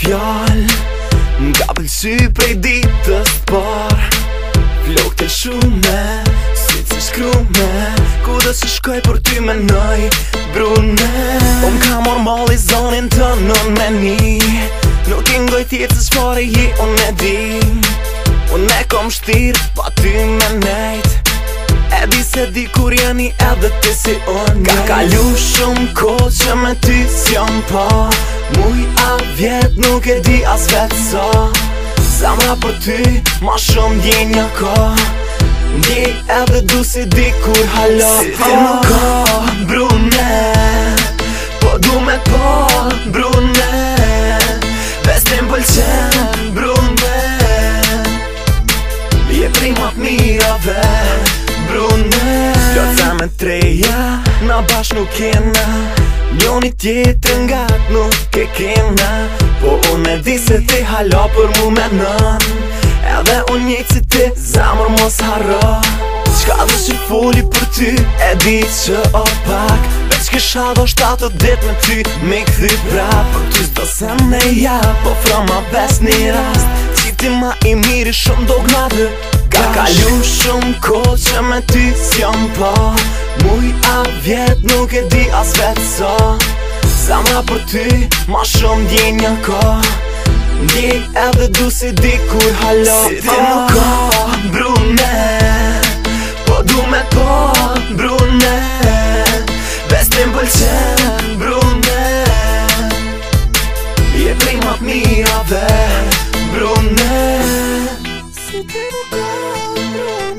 fjall M'ka pëlqy prej ditës par Flok të shume, si që shkrume Ku dhe se shkoj për ty menoj brune M'ka mor mall i zonin të nën me ni Nuk i ngoj tjetë se shpare je unë e di Unë e kom shtirë pa ty me nejt E di se di kur jeni edhe ti si unë Ka kalu shumë kohë që me ty s'jom pa Muj a vjet nuk e di as vetë sa Zemra për ty ma shumë djenja ka Ndjej edhe du si di kur halo Si ti nuk ka brune Po du me pa brune Vestim pëlqen brune Je primat mirave brune Lota me treja na bash nuk kena Njoni tjetër nga nuk e kena Po unë e di se ti halo për mu me nën Edhe unë njejtë si ti zamër mos harro Qka dhe që foli për ty e di që o pak Veç kisha do 7 dit me ty me këthy prap Për ty s'do se me ja po froma bes një rast Qiti ma i miri shumë do gnadë Ka kalu shumë kohë që me ty s'jom pa Muj a vjet nuk e di as vetë sa Zemra për ty ma shumë djenja ka Ndjej edhe du si di kur halo Si ti nuk ka brune Po du me pa brune Vestim pëlqen brune Je primat mirave brune Si ti nuk ka brune